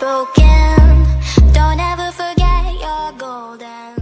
broken. Don't ever forget you're golden.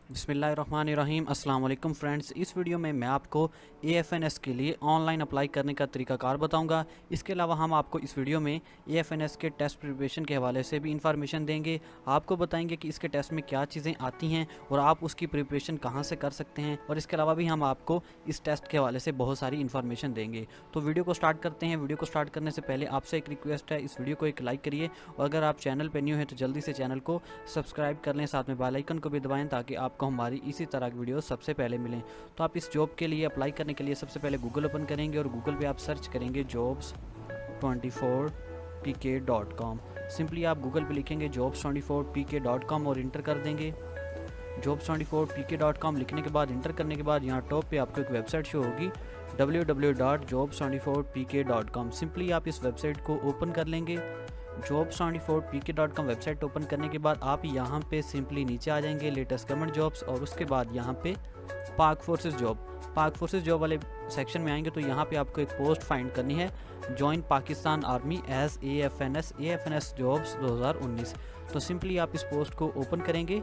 बिस्मिल्लाहिर्रहमानिर्रहीम। अस्सलाम वालेकुम फ्रेंड्स, इस वीडियो में मैं आपको AFNS के लिए ऑनलाइन अप्लाई करने का तरीकाकार बताऊंगा। इसके अलावा हम आपको इस वीडियो में AFNS के टेस्ट प्रिपरेशन के हवाले से भी इंफॉर्मेशन देंगे। आपको बताएंगे कि इसके टेस्ट में क्या चीज़ें आती हैं और आप उसकी प्रिपरेशन कहां से कर सकते हैं, और इसके अलावा भी हम आपको इस टेस्ट के हवाले से बहुत सारी इन्फॉर्मेशन देंगे। तो वीडियो को स्टार्ट करते हैं। वीडियो को स्टार्ट करने से पहले आपसे एक रिक्वेस्ट है, इस वीडियो को एक लाइक करिए, और अगर आप चैनल पर न्यू हैं तो जल्दी से चैनल को सब्सक्राइब कर लें, साथ में बेल आइकन को भी दबाएँ ताकि आपको हमारी इसी तरह की वीडियो सबसे पहले मिलें। तो आप इस जॉब के लिए अप्लाई करने के लिए सबसे पहले गूगल ओपन करेंगे और गूगल पे आप सर्च करेंगे jobs24pk.com। सिंपली आप गूगल पे लिखेंगे jobs24pk.com और इंटर कर देंगे। jobs24pk.com लिखने के बाद, इंटर करने के बाद यहाँ टॉप पे आपको एक वेबसाइट शो होगी www.jobs24pk.com। सिंपली आप इस वेबसाइट को ओपन कर लेंगे। jobs24pk.com वेबसाइट ओपन करने के बाद आप यहाँ पे सिंपली नीचे आ जाएंगे, लेटेस्ट गवर्नमेंट जॉब्स, और उसके बाद यहाँ पे पाक फोर्सेस जॉब वाले सेक्शन में आएंगे तो यहाँ पे आपको एक पोस्ट फाइंड करनी है, join Pakistan army as AFNS jobs 2019। तो सिंपली आप इस पोस्ट को ओपन करेंगे।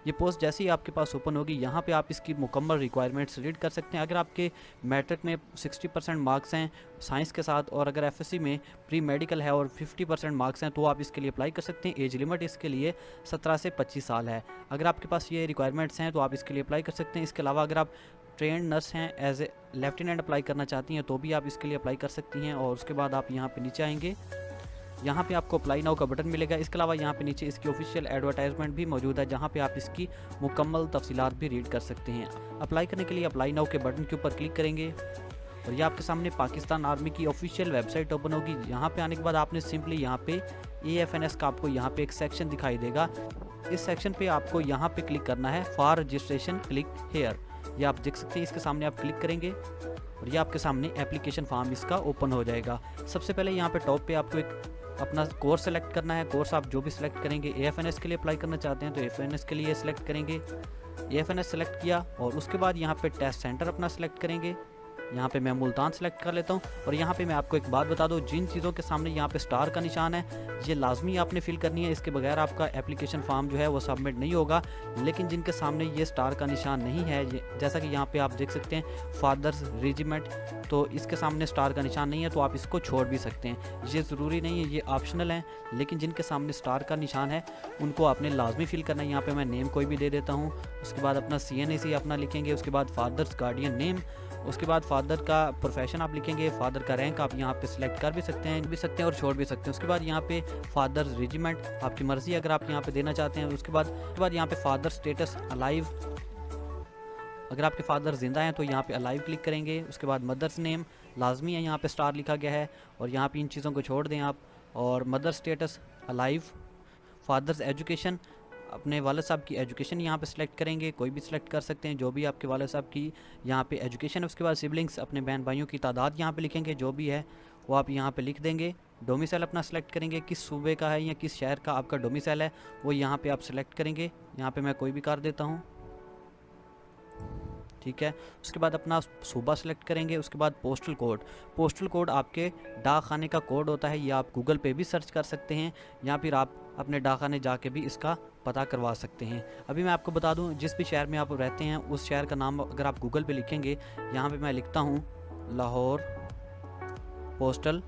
ये पोस्ट जैसे ही आपके पास ओपन होगी, यहाँ पे आप इसकी मुकम्मल रिक्वायरमेंट्स रीड कर सकते हैं। अगर आपके मैट्रिक में 60% मार्क्स हैं साइंस के साथ, और अगर FSC में प्री मेडिकल है और 50% मार्क्स हैं, तो आप इसके लिए अप्लाई कर सकते हैं। एज लिमिट इसके लिए 17 से 25 साल है। अगर आपके पास ये रिक्वायरमेंट्स हैं तो आप इसके लिए अप्लाई कर सकते हैं। इसके अलावा अगर आप ट्रेंड नर्स हैं, एज ए लेफ्टिनेंट अप्लाई करना चाहती हैं, तो भी आप इसके लिए अप्लाई कर सकती हैं। और उसके बाद आप यहाँ पे नीचे आएंगे, यहाँ पे आपको अप्लाई नाउ का बटन मिलेगा। इसके अलावा यहाँ पे नीचे इसकी ऑफिशियल एडवर्टाइजमेंट भी मौजूद है, जहाँ पे आप इसकी मुकम्मल तफसीलात भी रीड कर सकते हैं। अप्लाई करने के लिए अप्लाई नाउ के बटन के ऊपर क्लिक करेंगे और ये आपके सामने पाकिस्तान आर्मी की ऑफिशियल वेबसाइट ओपन होगी। यहाँ पे आने के बाद आपने सिंपली यहाँ पे AFNS का आपको यहाँ पे एक सेक्शन दिखाई देगा। इस सेक्शन पे आपको यहाँ पे क्लिक करना है, फॉर रजिस्ट्रेशन क्लिक हेयर। ये आप देख सकते हैं, इसके सामने आप क्लिक करेंगे और ये आपके सामने एप्लीकेशन फॉर्म इसका ओपन हो जाएगा। सबसे पहले यहाँ पे टॉप पे आपको एक अपना कोर्स सेलेक्ट करना है। कोर्स आप जो भी सिलेक्ट करेंगे, AFNS के लिए अप्लाई करना चाहते हैं तो AFNS के लिए सिलेक्ट करेंगे। AFNS सेलेक्ट किया और उसके बाद यहाँ पे टेस्ट सेंटर अपना सिलेक्ट करेंगे। यहाँ पे मैं मुल्तान सेलेक्ट कर लेता हूँ। और यहाँ पे मैं आपको एक बात बता दूँ, जिन चीज़ों के सामने यहाँ पे स्टार का निशान है, ये लाजमी आपने फिल करनी है। इसके बगैर आपका एप्लीकेशन फॉर्म जो है वो सबमिट नहीं होगा। लेकिन जिनके सामने ये स्टार का निशान नहीं है, जैसा कि यहाँ पे आप देख सकते हैं फादर्स रेजिमेंट, तो इसके सामने स्टार का निशान नहीं है, तो आप इसको छोड़ भी सकते हैं। ये ज़रूरी नहीं है, ये ऑप्शनल है। लेकिन जिनके सामने स्टार का निशान है उनको आपने लाजमी फिल करना है। यहाँ पर मैं नेम कोई भी दे देता हूँ। उसके बाद अपना CNAC अपना लिखेंगे। उसके बाद फादर्स गार्डियन नेम, उसके बाद फादर का प्रोफेशन आप लिखेंगे। फादर का रैंक आप यहाँ पे सिलेक्ट कर भी सकते हैं और छोड़ भी सकते हैं। उसके बाद यहाँ पे फादर रेजिमेंट आपकी मर्जी अगर आप यहाँ पे देना चाहते हैं। उसके बाद यहाँ पे फादर स्टेटस अलाइव, अगर आपके फादर जिंदा हैं तो यहाँ पे अलाइव क्लिक करेंगे। उसके बाद मदर्स नेम लाजमी है, यहाँ पे स्टार लिखा गया है, और यहाँ पे इन चीज़ों को छोड़ दें आप। और mother status alive, father's education, अपने वाले साहब की एजुकेशन यहाँ पे सिलेक्ट करेंगे। कोई भी सिलेक्ट कर सकते हैं, जो भी आपके वाले साहब की यहाँ पे एजुकेशन है। उसके बाद सिबलिंग्स, अपने बहन भाइयों की तादाद यहाँ पे लिखेंगे, जो भी है वो आप यहाँ पे लिख देंगे। डोमिसाइल अपना सेलेक्ट करेंगे, किस सूबे का है या किस शहर का आपका डोमिसाइल है वो यहाँ पे आप सेलेक्ट करेंगे। यहाँ पे मैं कोई भी कर देता हूँ, ठीक है। उसके बाद अपना सूबा सेलेक्ट करेंगे। उसके बाद पोस्टल कोड आपके डाक खाने का कोड होता है, ये आप गूगल पे भी सर्च कर सकते हैं, या फिर आप अपने डाक खाने जाके भी इसका पता करवा सकते हैं। अभी मैं आपको बता दूं, जिस भी शहर में आप रहते हैं उस शहर का नाम अगर आप गूगल पे लिखेंगे, यहाँ पे मैं लिखता हूँ लाहौर पोस्टल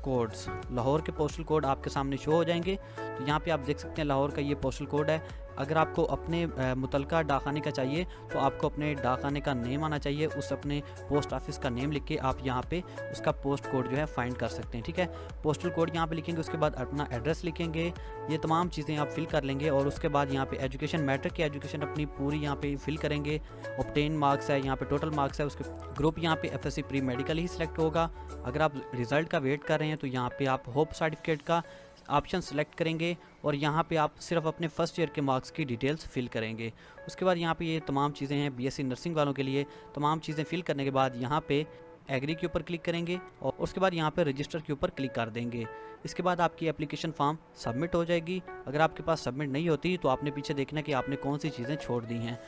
कोड्स, लाहौर के पोस्टल कोड आपके सामने शो हो जाएंगे। तो यहाँ पे आप देख सकते हैं लाहौर का ये पोस्टल कोड है। अगर आपको अपने मुतलका डाकखाने का चाहिए तो आपको अपने डाकखाने का नेम आना चाहिए, उस अपने पोस्ट ऑफिस का नेम लिख के आप यहाँ पे उसका पोस्ट कोड जो है फाइंड कर सकते हैं, ठीक है। पोस्टल कोड यहाँ पे लिखेंगे, उसके बाद अपना एड्रेस लिखेंगे, ये तमाम चीज़ें आप फिल कर लेंगे। और उसके बाद यहाँ पे एजुकेशन, मैट्रिक की एजुकेशन अपनी पूरी यहाँ पे फिल करेंगे। ऑब्टेन मार्क्स है, यहाँ पे टोटल मार्क्स है, उसके ग्रुप यहाँ पे FSC प्री मेडिकल ही सिलेक्ट होगा। अगर आप रिज़ल्ट का वेट कर रहे हैं तो यहाँ पे आप होप सर्टिफिकेट का ऑप्शन सेलेक्ट करेंगे और यहाँ पे आप सिर्फ अपने फर्स्ट ईयर के मार्क्स की डिटेल्स फिल करेंगे। उसके बाद यहाँ पे ये तमाम चीज़ें हैं BSc नर्सिंग वालों के लिए। तमाम चीज़ें फिल करने के बाद यहाँ पे एग्री के ऊपर क्लिक करेंगे और उसके बाद यहाँ पे रजिस्टर के ऊपर क्लिक कर देंगे। इसके बाद आपकी एप्लीकेशन फॉर्म सबमिट हो जाएगी। अगर आपके पास सबमिट नहीं होती तो आपने पीछे देखना कि आपने कौन सी चीज़ें छोड़ दी हैं।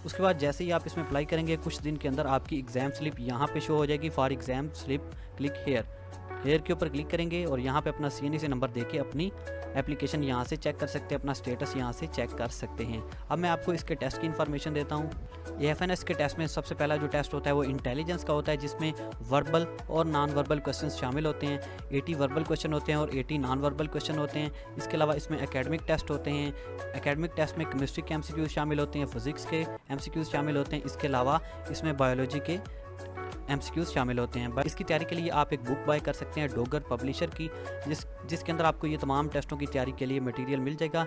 उसके बाद जैसे ही आप इसमें अप्लाई करेंगे कुछ दिन के अंदर आपकी एग्ज़ाम स्लिप यहाँ पे शो हो जाएगी। For exam slip click here के ऊपर क्लिक करेंगे और यहाँ पे अपना CNC नंबर देके अपनी एप्लीकेशन यहाँ से चेक कर सकते हैं, अपना स्टेटस यहाँ से चेक कर सकते हैं। अब मैं आपको इसके टेस्ट की इन्फॉर्मेशन देता हूँ। ये FNS के टेस्ट में सबसे पहला जो टेस्ट होता है वो इंटेलिजेंस का होता है, जिसमें वर्बल और नॉन वर्बल क्वेश्चन शामिल होते हैं। 80 वर्बल क्वेश्चन होते हैं और 80 नॉन वर्बल क्वेश्चन होते हैं। इसके अलावा इसमें एकेडमिक टेस्ट होते हैं। एकेडमिक टेस्ट में केमिस्ट्री के MCQs शामिल होते हैं, फिजिक्स के MCQs शामिल होते हैं। इसके अलावा इसमें बायोलॉजी के MCQs शामिल होते हैं। इसकी तैयारी के लिए आप एक बुक बाय कर सकते हैं डोगर पब्लिशर की, जिसके अंदर आपको ये तमाम टेस्टों की तैयारी के लिए मटेरियल मिल जाएगा।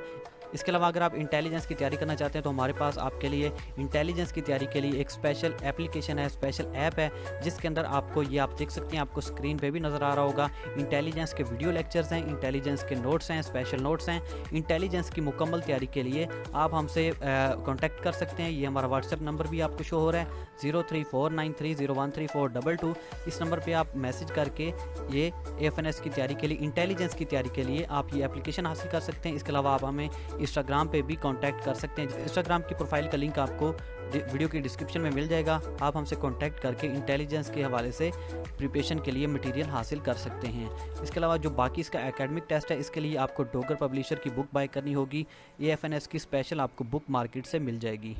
इसके अलावा अगर आप इंटेलिजेंस की तैयारी करना चाहते हैं तो हमारे पास आपके लिए इंटेलिजेंस की तैयारी के लिए एक स्पेशल एप्लीकेशन है, स्पेशल ऐप है, जिसके अंदर आपको ये आप देख सकते हैं, आपको स्क्रीन पे भी नज़र आ रहा होगा। इंटेलिजेंस के वीडियो लेक्चर्स हैं, इंटेलिजेंस के नोट्स हैं, स्पेशल नोट्स हैं। इंटेलिजेंस की मुकम्मल तैयारी के लिए आप हमसे कॉन्टैक्ट कर सकते हैं। ये हमारा व्हाट्सएप नंबर भी आपको शो हो रहा है 0349301342। इस नंबर पर आप मैसेज करके ये FNS की तैयारी के लिए, इंटेलिजेंस की तैयारी के लिए आप ये एप्लीकेशन हासिल कर सकते हैं। इसके अलावा आप हमें इंस्टाग्राम पे भी कांटेक्ट कर सकते हैं। इंस्टाग्राम की प्रोफाइल का लिंक आपको वीडियो की डिस्क्रिप्शन में मिल जाएगा। आप हमसे कांटेक्ट करके इंटेलिजेंस के हवाले से प्रिपरेशन के लिए मटेरियल हासिल कर सकते हैं। इसके अलावा जो बाकी इसका एकेडमिक टेस्ट है, इसके लिए आपको डोगर पब्लिशर की बुक बाय करनी होगी। ये FNS की स्पेशल आपको बुक मार्केट से मिल जाएगी।